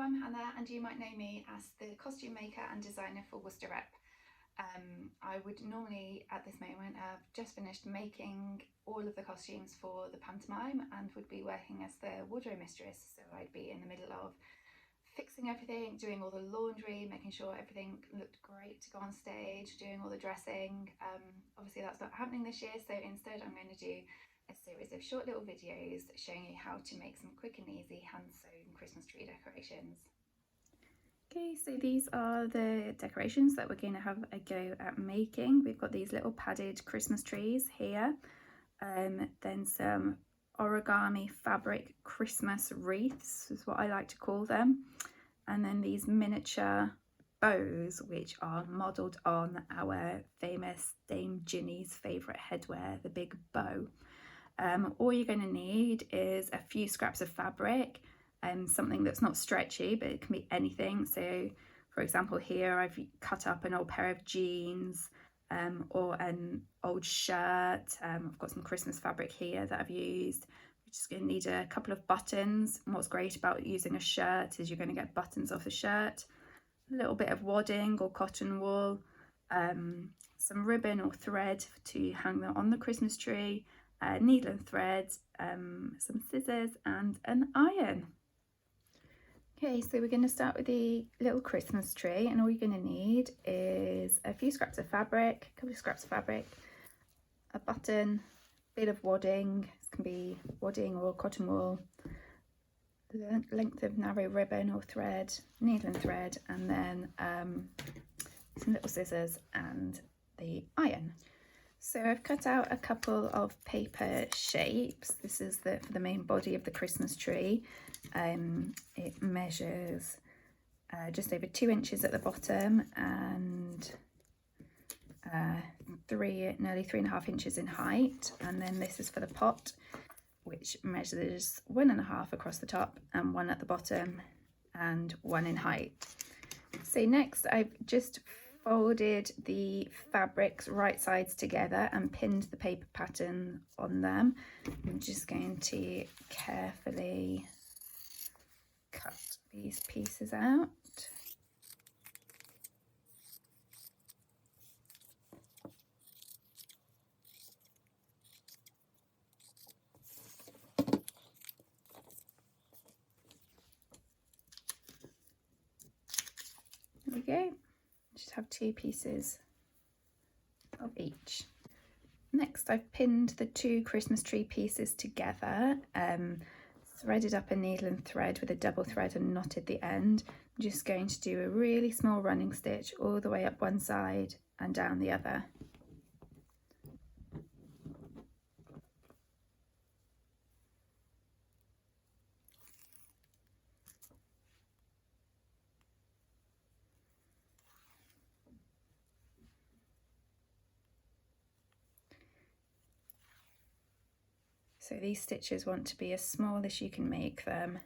I'm Hannah, and you might know me as the costume maker and designer for Worcester Rep. I would normally at this moment have just finished making all of the costumes for the pantomime and would be working as the wardrobe mistress, so I'd be in the middle of fixing everything, doing all the laundry, making sure everything looked great to go on stage, doing all the dressing. Obviously that's not happening this year, so instead I'm going to do a series of short little videos showing you how to make some quick and easy hand-sewn Christmas tree decorations. Okay, so these are the decorations that we're going to have a go at making. We've got these little padded Christmas trees here, then some origami fabric Christmas wreaths is what I like to call them, and then these miniature bows which are modelled on our famous Dame Ginny's favourite headwear, the big bow. All you're going to need is a few scraps of fabric, something that's not stretchy, but it can be anything. So for example, here I've cut up an old pair of jeans or an old shirt. I've got some Christmas fabric here that I've used. You're just going to need a couple of buttons. And what's great about using a shirt is you're going to get buttons off the shirt, a little bit of wadding or cotton wool, some ribbon or thread to hang them on the Christmas tree, needle and thread, some scissors and an iron. Okay, so we're going to start with the little Christmas tree, and all you're going to need is a few scraps of fabric, a couple of scraps of fabric, a button, a bit of wadding, this can be wadding or cotton wool, length of narrow ribbon or thread, needle and thread, and then some little scissors and the iron. So I've cut out a couple of paper shapes. This is for the main body of the Christmas tree. It measures just over 2 inches at the bottom and nearly 3.5 inches in height. And then this is for the pot, which measures 1.5 across the top and 1 at the bottom and 1 in height. So next I've just folded the fabrics right sides together and pinned the paper pattern on them. I'm just going to carefully cut these pieces out. There we go. Just have 2 pieces of each. Next I've pinned the 2 Christmas tree pieces together, threaded up a needle and thread with a double thread and knotted the end. I'm just going to do a really small running stitch all the way up one side and down the other. So these stitches want to be as small as you can make them,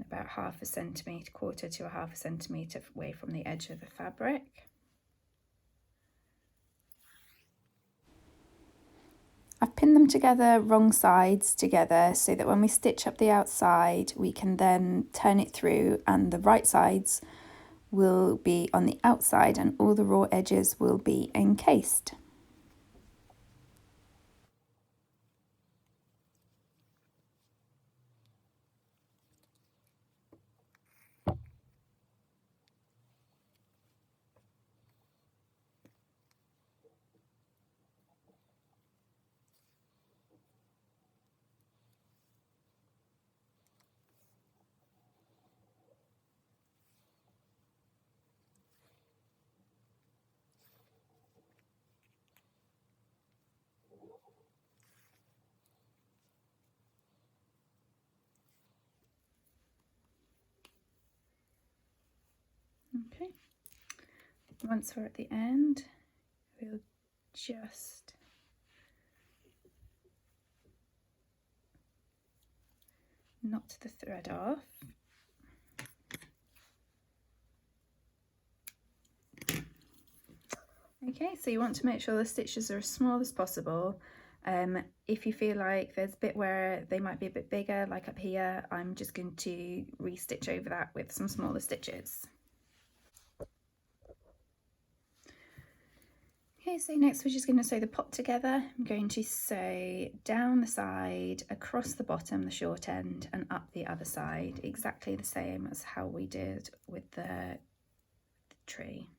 about 1/2 centimetre, 1/4 to 1/2 centimetre away from the edge of the fabric. I've pinned them together wrong sides together so that when we stitch up the outside we can then turn it through and the right sides will be on the outside and all the raw edges will be encased. Okay, once we're at the end, we'll just knot the thread off. Okay, so you want to make sure the stitches are as small as possible. If you feel like there's a bit where they might be a bit bigger, like up here, I'm just going to re-stitch over that with some smaller stitches. Okay, so next we're just going to sew the pot together. I'm going to sew down the side, across the bottom, the short end, and up the other side, exactly the same as how we did with the tree.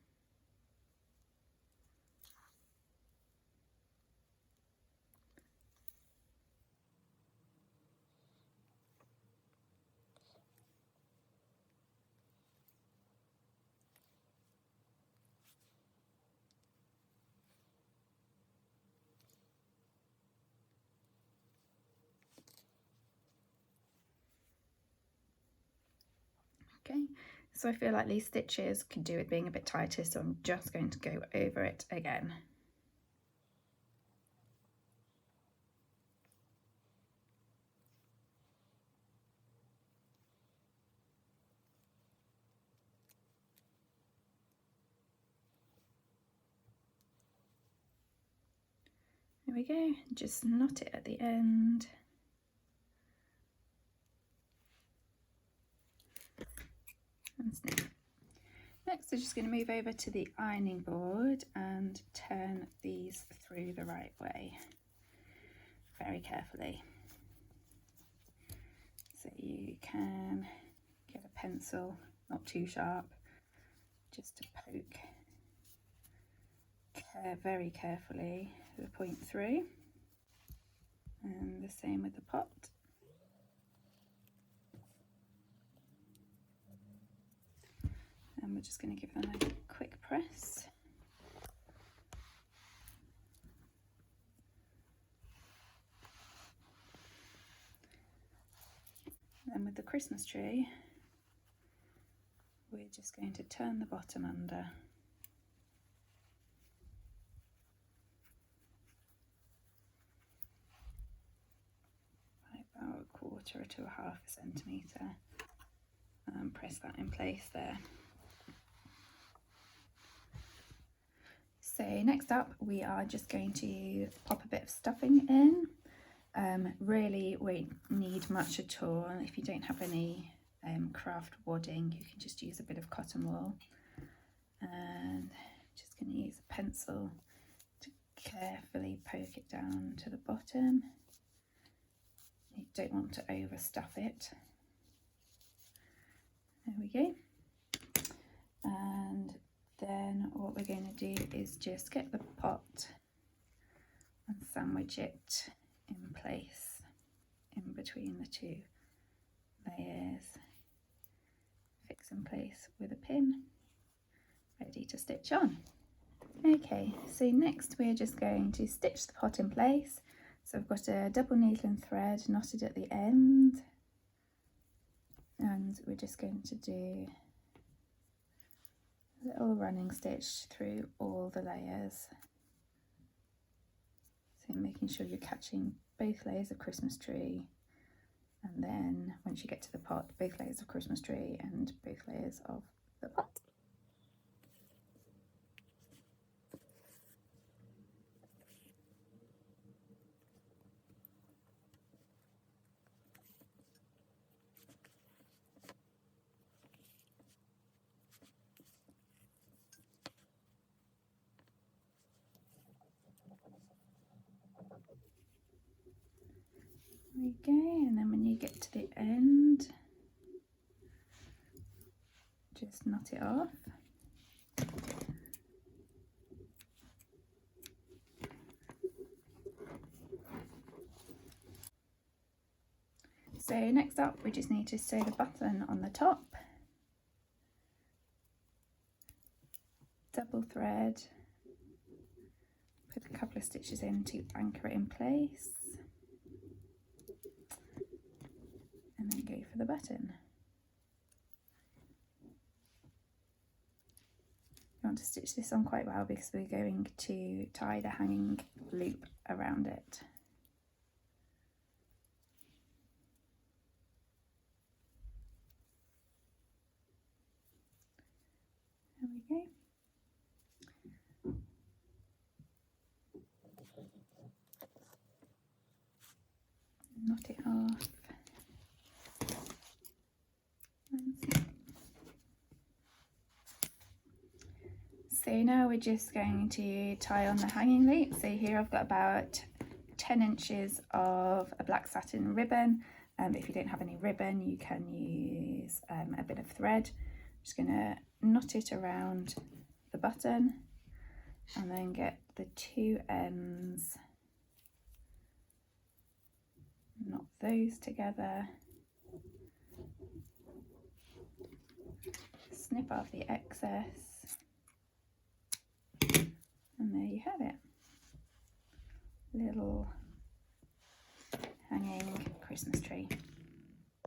Okay, so I feel like these stitches could do with being a bit tighter, so I'm just going to go over it again. There we go, just knot it at the end. And snip. Next, we're just going to move over to the ironing board and turn these through the right way, very carefully. So you can get a pencil, not too sharp, just to poke very carefully the point through. And the same with the pot. And we're just going to give them a quick press. And with the Christmas tree, we're just going to turn the bottom under. By about 1/4 to 1/2 centimetre, and press that in place there. So next up, we are just going to pop a bit of stuffing in. Really won't need much at all. If you don't have any craft wadding, you can just use a bit of cotton wool. And just going to use a pencil to carefully poke it down to the bottom. You don't want to overstuff it. There we go. And then what we're going to do is just get the pot and sandwich it in place in between the two layers. Fix in place with a pin, ready to stitch on. Okay, so next we're just going to stitch the pot in place. So I've got a double needle and thread knotted at the end, and we're just going to do a little running stitch through all the layers. So making sure you're catching both layers of Christmas tree, and then once you get to the pot, both layers of Christmas tree and both layers of the pot. There we go, and then when you get to the end, just knot it off. So next up, we just need to sew the button on the top. Double thread, put a couple of stitches in to anchor it in place, and then go for the button. You want to stitch this on quite well because we're going to tie the hanging loop around it. There we go. So now we're just going to tie on the hanging loop. So here I've got about 10 inches of a black satin ribbon. If you don't have any ribbon, you can use a bit of thread. I'm just going to knot it around the button and then get the two ends, knot those together, snip off the excess, and there you have it. Little hanging Christmas tree.